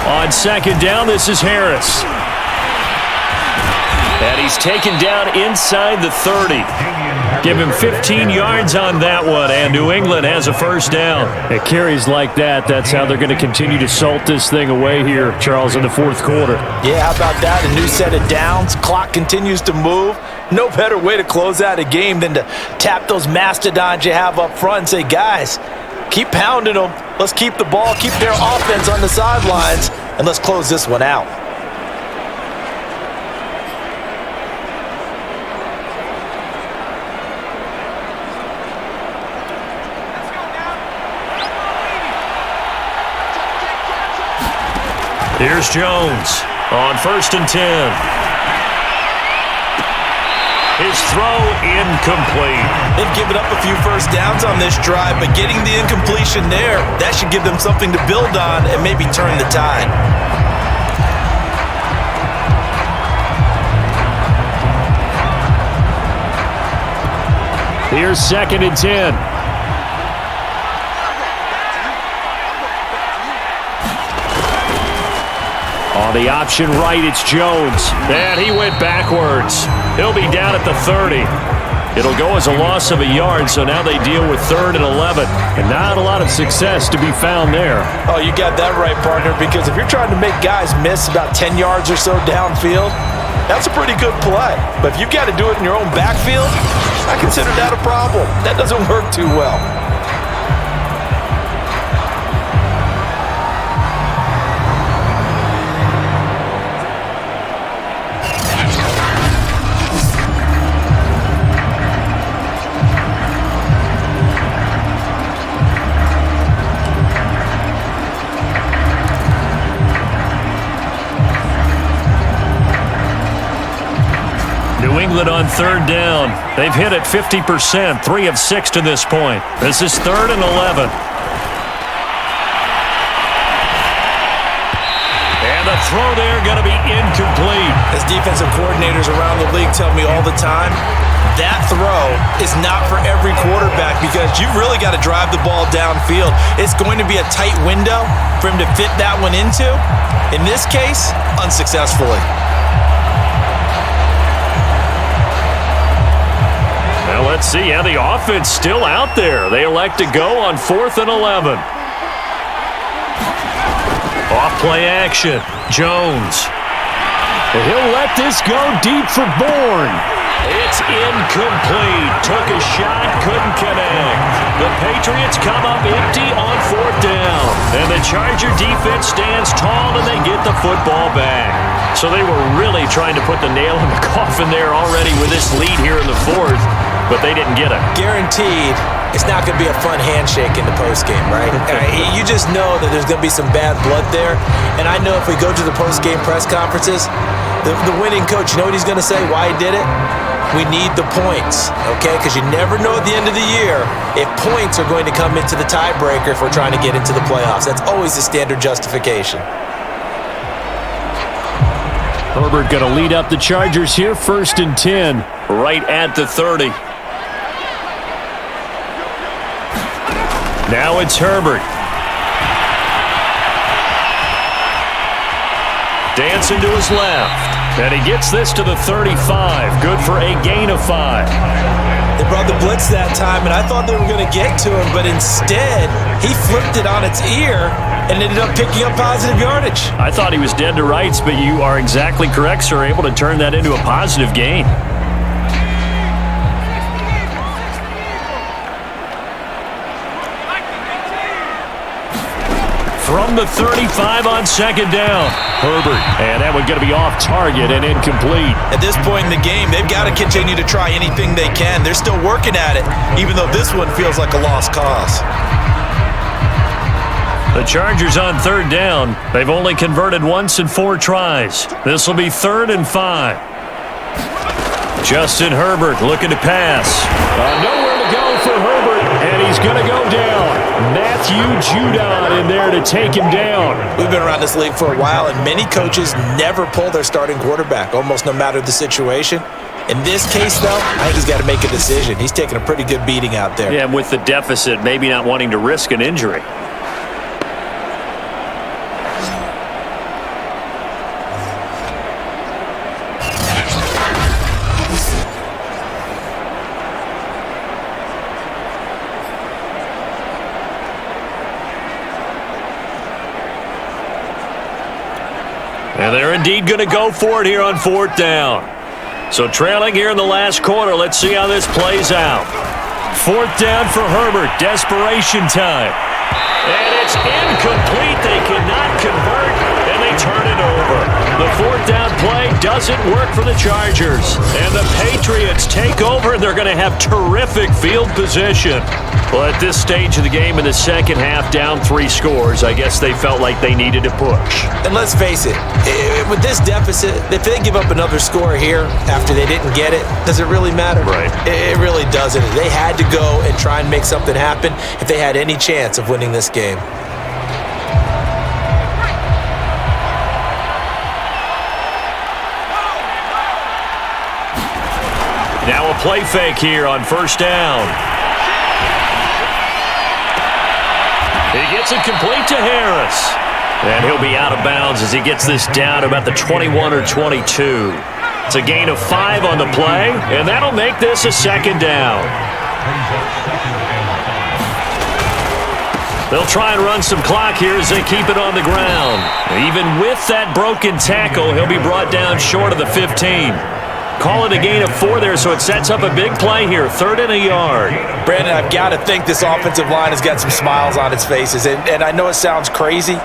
Speaker 6: On 2nd down, this is Harris. And he's taken down inside the 30. Give him 15 yards on that one, and New England has a first down.
Speaker 3: At carries like that, that's how they're going to continue to salt this thing away here, Charles, in the 4th quarter.
Speaker 4: Yeah, how about that? A new set of downs. Clock continues to move. No better way to close out a game than to tap those mastodons you have up front and say, guys, keep pounding them. Let's keep the ball, keep their offense on the sidelines, and let's close this one out.
Speaker 6: Here's Jones on 1st and 10. His throw incomplete.
Speaker 4: They've given up a few first downs on this drive, but getting the incompletion there, that should give them something to build on and maybe turn the tide.
Speaker 3: Here's 2nd and 10. On the option right, it's Jones.
Speaker 6: And he went backwards. He'll be down at the 30. It'll go as a loss of a yard, so now they deal with 3rd and 11.
Speaker 3: And not a lot of success to be found there.
Speaker 4: Oh, you got that right, partner, because if you're trying to make guys miss about 10 yards or so downfield, that's a pretty good play. But if you've got to do it in your own backfield, I consider that a problem. That doesn't work too well.
Speaker 6: New England on 3rd down. They've hit it 50%, 3 of 6 to this point. This is 3rd and 11. And the throw there going to be incomplete.
Speaker 4: As defensive coordinators around the league tell me all the time, that throw is not for every quarterback because you've really got to drive the ball downfield. It's going to be a tight window for him to fit that one into. In this case, unsuccessfully.
Speaker 6: Well, let's see how the offense still out there. They elect to go on 4th and 11. Off play action. Jones.
Speaker 3: He'll let this go deep for Bourne.
Speaker 6: It's incomplete. Took a shot, couldn't connect. The Patriots come up empty on 4th down. And the Charger defense stands tall and they get the football back. So they were really trying to put the nail in the coffin there already with this lead here in the 4th, but they didn't get it.
Speaker 4: Guaranteed it's not going to be a fun handshake in the postgame, right? You just know that there's going to be some bad blood there. And I know if we go to the postgame press conferences, the winning coach, you know what he's going to say, why he did it? We need the points, okay? Because you never know at the end of the year if points are going to come into the tiebreaker if we're trying to get into the playoffs. That's always the standard justification.
Speaker 3: Herbert going to lead up the Chargers here, 1st and 10.
Speaker 6: Right at the 30.
Speaker 3: Now it's Herbert.
Speaker 6: Dancing to his left. And he gets this to the 35. Good for a gain of 5.
Speaker 4: They brought the blitz that time, and I thought they were going to get to him, but instead, he flipped it on its ear and ended up picking up positive yardage.
Speaker 3: I thought he was dead to rights, but you are exactly correct, sir. Able to turn that into a positive gain. From the 35 on 2nd down, Herbert. And that one's going to be off target and incomplete.
Speaker 4: At this point in the game, they've got to continue to try anything they can. They're still working at it, even though this one feels like a lost cause.
Speaker 3: The Chargers on 3rd down. They've only converted once in 4 tries. This will be 3rd and 5. Justin Herbert looking to pass. Nowhere to go for Herbert, and he's going to go down. Matthew Judon in there to take him down.
Speaker 4: We've been around this league for a while, and many coaches never pull their starting quarterback, almost no matter the situation. In this case, though, I think he's got to make a decision. He's taking a pretty good beating out there.
Speaker 3: Yeah, with the deficit, maybe not wanting to risk an injury. And they're indeed going to go for it here on 4th down. So trailing here in the last quarter, let's see how this plays out. 4th down for Herbert, desperation time. And it's incomplete. They cannot convert, and they turn it over. The 4th down play doesn't work for the Chargers. And the Patriots take over, and they're going to have terrific field position. Well, at this stage of the game in the second half, down 3 scores, I guess they felt like they needed to push.
Speaker 4: And let's face it, with this deficit, if they give up another score here after they didn't get it, does it really matter?
Speaker 3: Right.
Speaker 4: It really doesn't. They had to go and try and make something happen if they had any chance of winning this game.
Speaker 3: Now a play fake here on 1st down. He gets it complete to Harris. And he'll be out of bounds as he gets this down to about the 21 or 22. It's a gain of 5 on the play, and that'll make this a 2nd down. They'll try and run some clock here as they keep it on the ground. Even with that broken tackle, he'll be brought down short of the 15. Call it a gain of 4 there, so it sets up a big play here, 3rd and a yard.
Speaker 4: Brandon, I've got to think this offensive line has got some smiles on its faces. And I know it sounds crazy,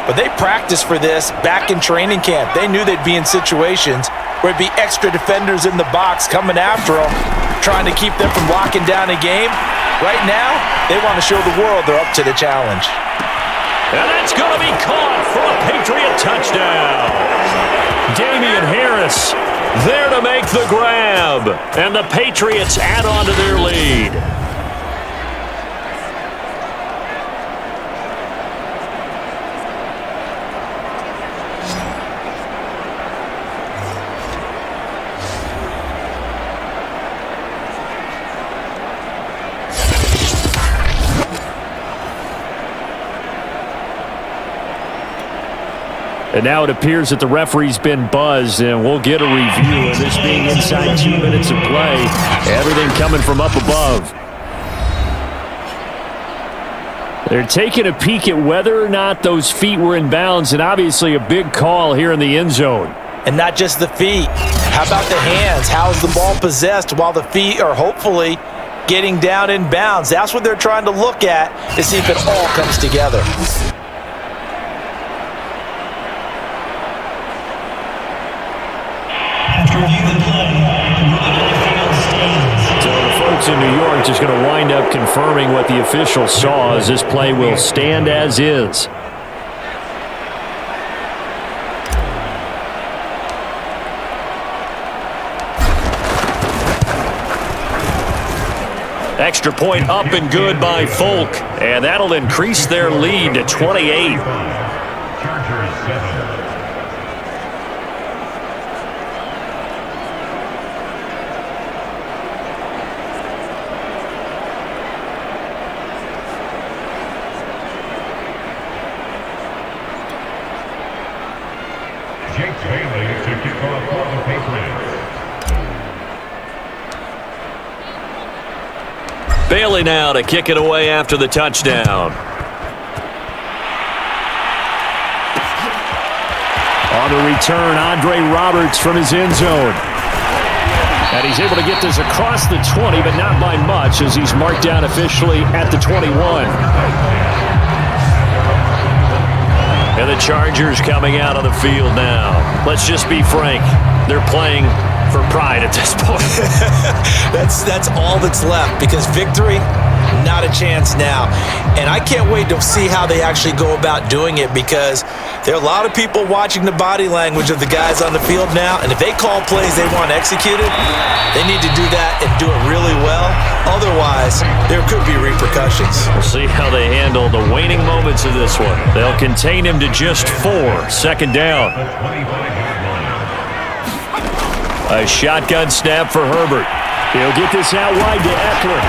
Speaker 4: but they practiced for this back in training camp. They knew they'd be in situations where it'd be extra defenders in the box coming after them, trying to keep them from locking down a game. Right now, they want to show the world they're up to the challenge.
Speaker 3: And that's going to be caught for a Patriot touchdown. Damian Harris there to make the grab. And the Patriots add on to their lead. And now it appears that the referee's been buzzed, and we'll get a review of this being inside 2 minutes of play. Everything coming from up above. They're taking a peek at whether or not those feet were in bounds, and obviously a big call here in the end zone.
Speaker 4: And not just the feet. How about the hands? How is the ball possessed while the feet are hopefully getting down in bounds? That's what they're trying to look at to see if it all comes together.
Speaker 3: in New York just going to wind up confirming what the official saw, as this play will stand as is. Extra point up and good by Folk, and that'll increase their lead to 28.
Speaker 2: Chargers 7. Jake Bailey to kick off for the Patriots.
Speaker 6: Bailey now to kick it away after the touchdown.
Speaker 3: On the return, Andre Roberts from his end zone. And he's able to get this across the 20, but not by much, as he's marked down officially at the 21.
Speaker 6: And the Chargers coming out on the field now. Let's just be frank. They're playing for pride at this point.
Speaker 4: That's all that's left, because victory, not a chance now. And I can't wait to see how they actually go about doing it, because there are a lot of people watching the body language of the guys on the field now, and if they call plays they want executed, they need to do that and do it really well. Otherwise, there could be repercussions.
Speaker 6: We'll see how they handle the waning moments of this one. They'll contain him to just 4. Second down. A shotgun snap for Herbert.
Speaker 3: He'll get this out wide to Eckler.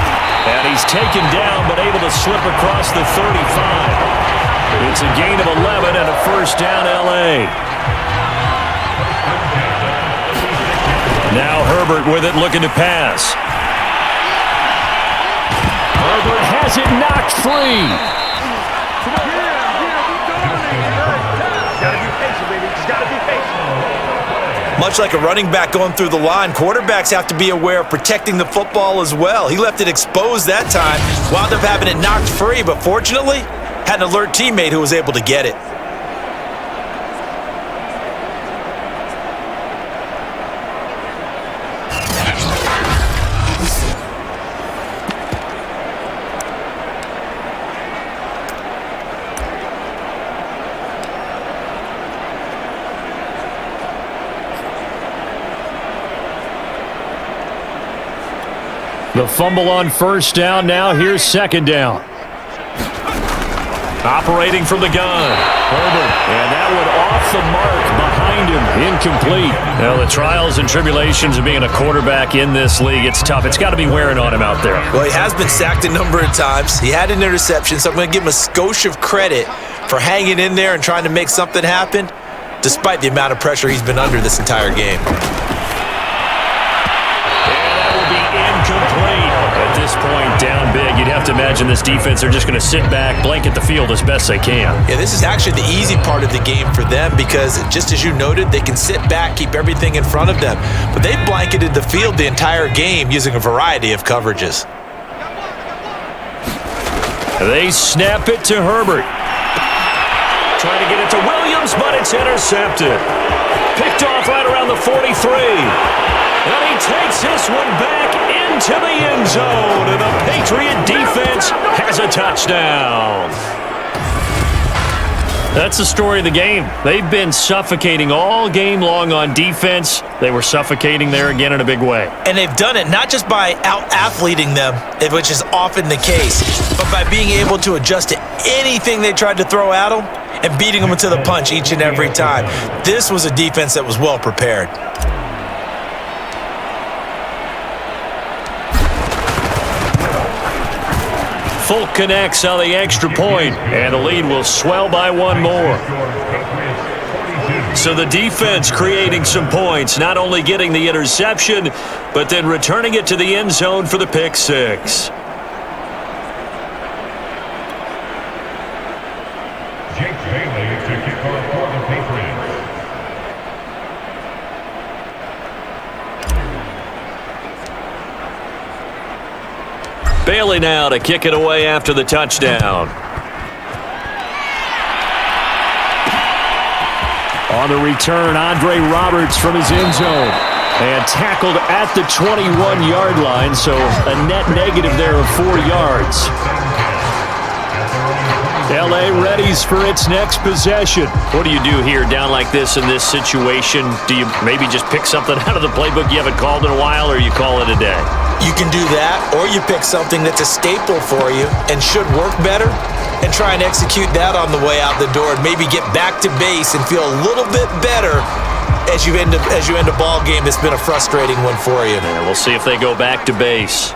Speaker 6: And he's taken down, but able to slip across the 35. It's a gain of 11 and a first down, L.A. Now Herbert with it, looking to pass.
Speaker 3: Herbert has it knocked free.
Speaker 4: Much like a running back going through the line, quarterbacks have to be aware of protecting the football as well. He left it exposed that time, wound up having it knocked free, but fortunately, had an alert teammate who was able to get it.
Speaker 3: The fumble on first down. Now here's second down.
Speaker 6: Operating from the gun.
Speaker 3: Herbert, and that one off the mark behind him. Incomplete.
Speaker 6: Now, the trials and tribulations of being a quarterback in this league, it's tough. It's got to be wearing on him out there.
Speaker 4: Well, he has been sacked a number of times. He had an interception, so I'm going to give him a skosh of credit for hanging in there and trying to make something happen, despite the amount of pressure he's been under this entire game.
Speaker 6: Complete. At this point, down big, you'd have to imagine this defense are just going to sit back, blanket the field as best they can.
Speaker 4: Yeah, this is actually the easy part of the game for them, because just as you noted, they can sit back, keep everything in front of them. But they've blanketed the field the entire game using a variety of coverages.
Speaker 6: They snap it to Herbert. Trying to get it to Williams, but it's intercepted. Picked off right around the 43. And he takes this one back into the end zone, and the Patriot defense has a touchdown. That's the story of the game. They've been suffocating all game long on defense. They were suffocating there again in a big way.
Speaker 4: And they've done it not just by out-athleting them, which is often the case, but by being able to adjust to anything they tried to throw at them and beating them to the punch each and every time. This was a defense that was well prepared.
Speaker 6: Folk connects on the extra point, and the lead will swell by one more. So the defense creating some points, not only getting the interception, but then returning it to the end zone for the pick six.
Speaker 2: Jake Bailey to kick off for the Patriots.
Speaker 6: Bailey now to kick it away after the touchdown.
Speaker 3: On the return, Andre Roberts from his end zone. And tackled at the 21-yard line, so a net negative there of 4 yards. L.A. readies for its next possession.
Speaker 6: What do you do here down like this in this situation? Do you maybe just pick something out of the playbook you haven't called in a while, or you call it a day?
Speaker 4: You can do that, or you pick something that's a staple for you and should work better and try and execute that on the way out the door and maybe get back to base and feel a little bit better as you end a ball game that's been a frustrating one for you.
Speaker 6: Yeah, we'll see if they go back to base.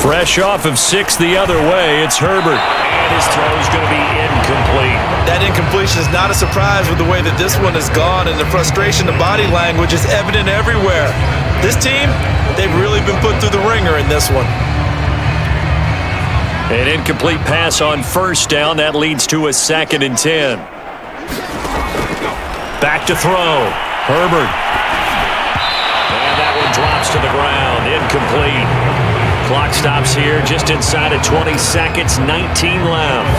Speaker 3: Fresh off of 6 the other way, it's Herbert.
Speaker 6: And his throw is going to be incomplete.
Speaker 4: That incompletion is not a surprise with the way that this one has gone, and the frustration, the body language is evident everywhere. This team, they've really been put through the ringer in this one.
Speaker 3: An incomplete pass on first down. That leads to a 2nd and 10. Back to throw. Herbert.
Speaker 6: And that one drops to the ground. Incomplete. Clock stops here just inside of 20 seconds, 19 left.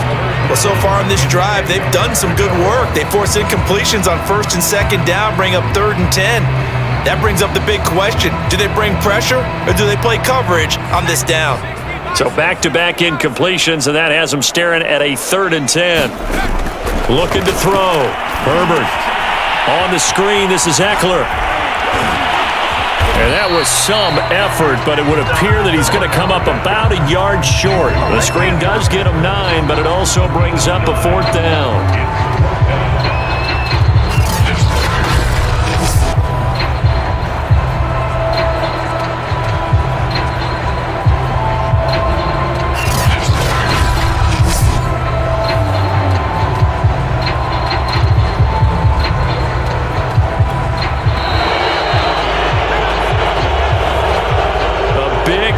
Speaker 4: Well, so far in this drive, they've done some good work. They force incompletions on 1st and 2nd down, bring up 3rd and 10. That brings up the big question. Do they bring pressure, or do they play coverage on this down?
Speaker 3: So back-to-back incompletions, and that has them staring at a 3rd and 10. Looking to throw. Herbert. On the screen, this is Eckler. And that was some effort, but it would appear that he's going to come up about a yard short. The screen does get him 9, but it also brings up a 4th down.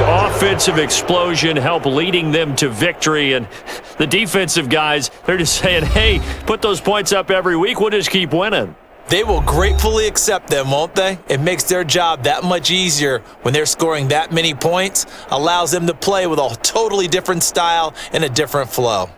Speaker 3: Offensive explosion help leading them to victory, and the defensive guys, they're just saying, hey, put those points up every week, we'll just keep winning.
Speaker 4: They will gratefully accept them, won't they? It makes their job that much easier when they're scoring that many points, allows them to play with a totally different style and a different flow.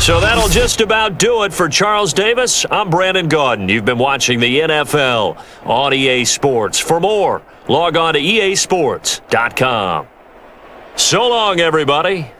Speaker 3: So that'll just about do it for Charles Davis. I'm Brandon Gaudin. You've been watching the NFL on EA Sports. For more, log on to easports.com. So long, everybody.